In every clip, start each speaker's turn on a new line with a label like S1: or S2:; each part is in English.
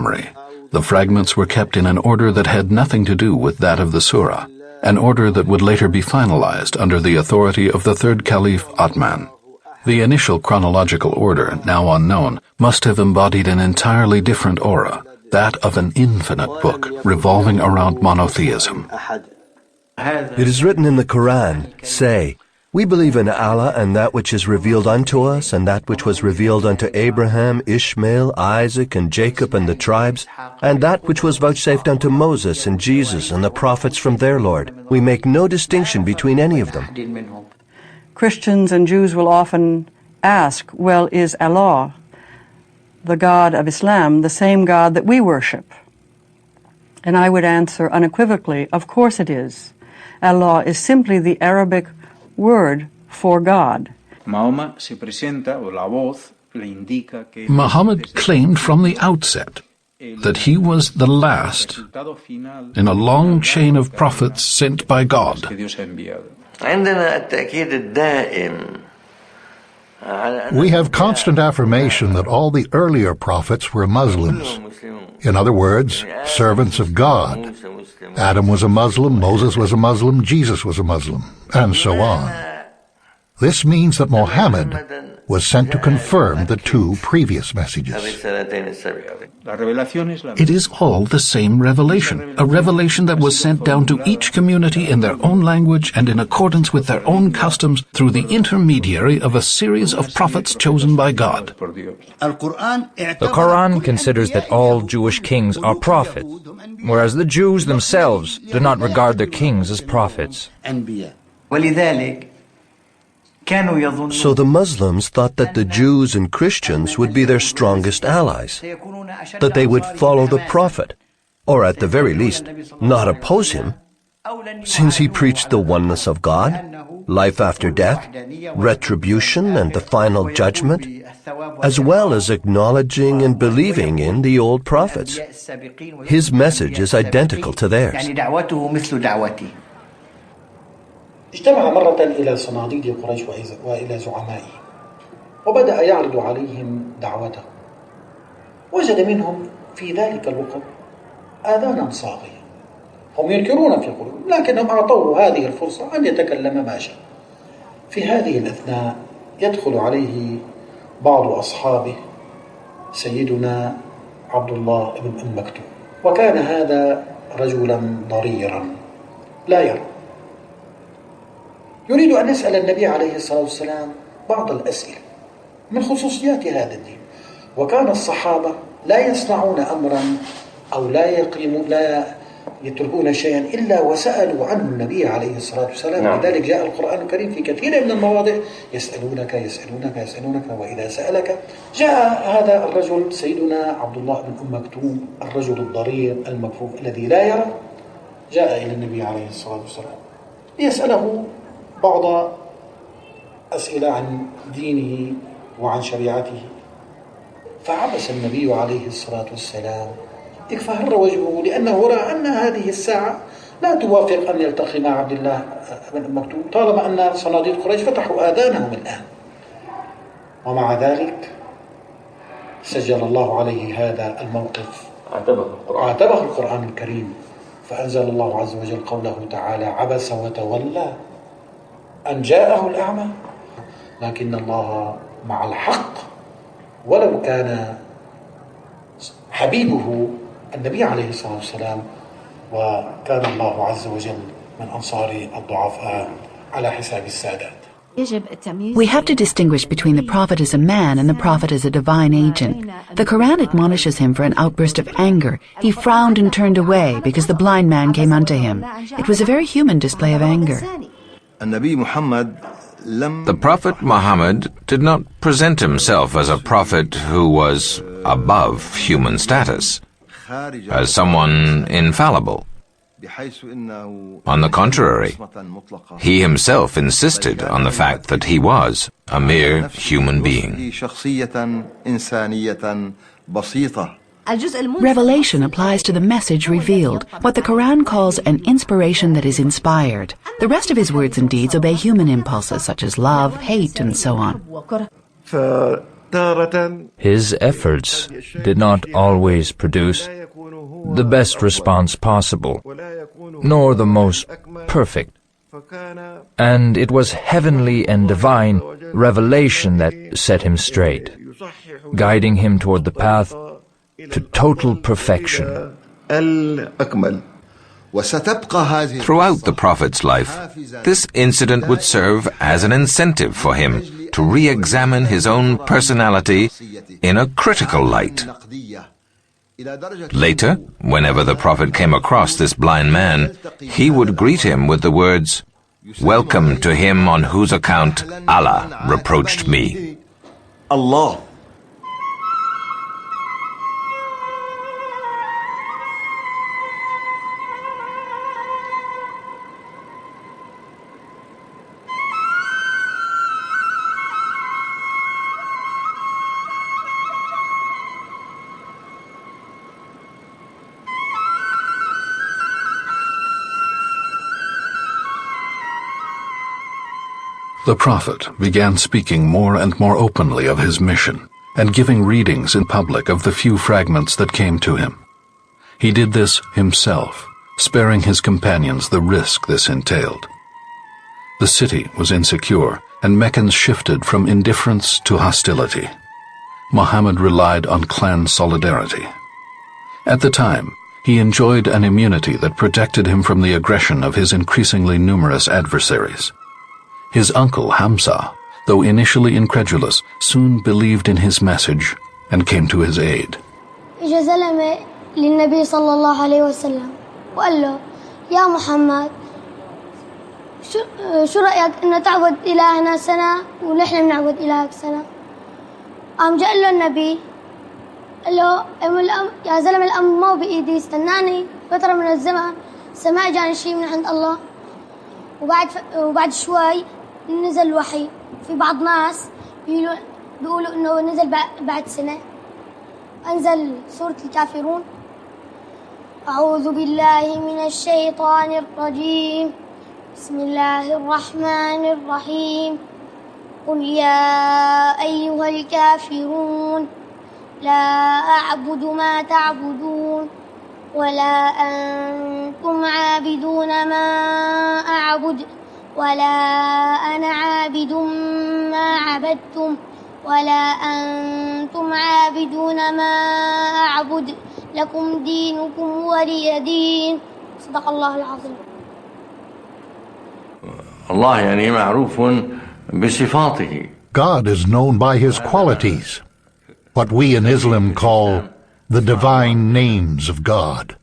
S1: memory. The fragments were kept in an order that had nothing to do with that of the surah, an order that would later be finalized under the authority of the third caliph Uthman. The initial chronological order, now unknown, must have embodied an entirely different aura, that of an infinite book revolving around monotheism.
S2: It is written in the Quran, say, "We believe in Allah and that which is revealed unto us, and that which was revealed unto Abraham, Ishmael, Isaac, and Jacob, and the tribes, and that which was vouchsafed unto Moses and Jesus and the prophets from their Lord. We make no distinction between any of them."
S3: Christians and Jews will often ask, well, is Allah, the God of Islam, the same God that we worship? And I would answer unequivocally, of course it is. Allah is simply the Arabic word for God.
S1: Muhammad claimed from the outset that he was the last in a long chain of prophets sent by God.
S4: We have constant affirmation that all the earlier prophets were Muslims. In other words, servants of God. Adam was a Muslim, Moses was a Muslim, Jesus was a Muslim, and so on. This means that Mohammed was sent to confirm the two previous messages.
S1: It is all the same revelation, a revelation that was sent down to each community in their own language and in accordance with their own customs through the intermediary of a series of prophets chosen by God.
S5: The Quran considers that all Jewish kings are prophets, whereas the Jews themselves do not regard their kings as prophets.
S2: So the Muslims thought that the Jews and Christians would be their strongest allies, that they would follow the Prophet, or at the very least, not oppose him, since he preached the oneness of God, life after death, retribution, and the final judgment, as well as acknowledging and believing in the old prophets. His message is identical to theirs.
S6: اجتمع مرة إلى صناديد قريش وإلى زعمائه وبدأ يعرض عليهم دعوته. وجد منهم في ذلك الوقت آذانا صاغية، هم ينكرون في قلوبهم لكنهم أعطوه هذه الفرصة أن يتكلم ما شاء. في هذه الأثناء يدخل عليه بعض أصحابه سيدنا عبد الله بن أم مكتوم، وكان هذا رجلا ضريرا لا يرى، يريد أن يسأل النبي عليه الصلاة والسلام بعض الأسئلة من خصوصيات هذا الدين. وكان الصحابة لا يصنعون أمرا أو لا يتركون شيئا إلا وسألوا عنه النبي عليه الصلاة والسلام. لذلك جاء القرآن الكريم في كثير من المواضع يسألونك يسألونك يسألونك وإذا سألك. جاء هذا الرجل سيدنا عبد الله بن أم مكتوم، الرجل الضرير المكفوف الذي لا يرى، جاء إلى النبي عليه الصلاة والسلام ليسأله بعض أسئلة عن دينه وعن شريعته. فعبس النبي عليه الصلاة والسلام، اكفهر وجهه، لأنه رأى أن هذه الساعة لا توافق أن يلتقي مع عبد الله بن مكتوم طالما أن صناديد قريش فتحوا آذانهم الآن. ومع ذلك سجل الله عليه هذا الموقف، عاتبه القرآن الكريم، فأنزل الله عز وجل قوله تعالى: عبس وتولى أن جاءه الأعمى. لكن الله مع الحق، ولو كان حبيبه النبي عليه الصلاة والسلام، وكان الله عز وجل من أنصار الضعفاء على حساب السادات.
S7: We have to distinguish between the Prophet as a man and the Prophet as a divine agent. The Quran admonishes him for an outburst of anger. He frowned and turned away because the blind man came unto him. It was a very human display of anger.
S8: The Prophet Muhammad did not present himself as a prophet who was above human status, as someone infallible. On the contrary, he himself insisted on the fact that he was a mere human being.
S7: Revelation applies to the message revealed, what the Quran calls an inspiration that is inspired. The rest of his words and deeds obey human impulses such as love, hate, and so on.
S5: His efforts did not always produce the best response possible, nor the most perfect. And it was heavenly and divine revelation that set him straight, guiding him toward the path to total perfection.
S8: Throughout the Prophet's life, this incident would serve as an incentive for him to re-examine his own personality in a critical light. Later, whenever the Prophet came across this blind man, he would greet him with the words, "Welcome to him on whose account Allah reproached me."
S9: Allah.
S1: The Prophet began speaking more and more openly of his mission and giving readings in public of the few fragments that came to him. He did this himself, sparing his companions the risk this entailed. The city was insecure, and Meccans shifted from indifference to hostility. Mohammed relied on clan solidarity. At the time, he enjoyed an immunity that protected him from the aggression of his increasingly numerous adversaries. His uncle, Hamza, though initially incredulous, soon believed in his message and came to his aid.
S10: إجا زلمة للنبي صلى الله عليه وسلم وقال له يا محمد شو رأيك إنه تعبد إلهنا سنة ونحن بنعبد إلهك سنة؟ قام جاء له النبي قال له يا زلمة الأمر ما بإيدي استناني فترة من الزمن سمع جاني شيء من عند الله وبعد شوي نزل وحي. في بعض ناس بيقولوا إنه نزل بعد سنة. أنزل سورة الكافرون. أعوذ بالله من الشيطان الرجيم. بسم الله الرحمن الرحيم. قل يا أيها الكافرون لا أعبد ما تعبدون ولا أنتم عابدون ما أعبد ولا أنا عابد ما عبدتم ولا أنتم عابدون ما أعبد لكم دينكم ولي دين. صدق الله العظيم.
S9: Allah يعني معروف بصفاته.
S4: God is known by his qualities, what we in Islam call the divine names of God.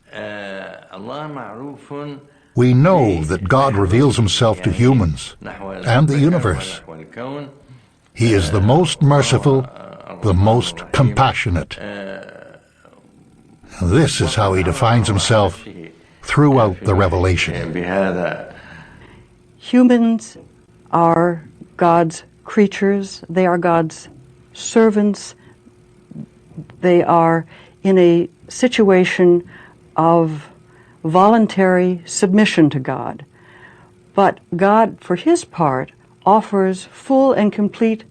S4: We know that God reveals himself to humans and the universe. He is the most merciful, the most compassionate. This is how he defines himself throughout the revelation.
S3: Humans are God's creatures. They are God's servants. They are in a situation of voluntary submission to God. But God, for his part, offers full and complete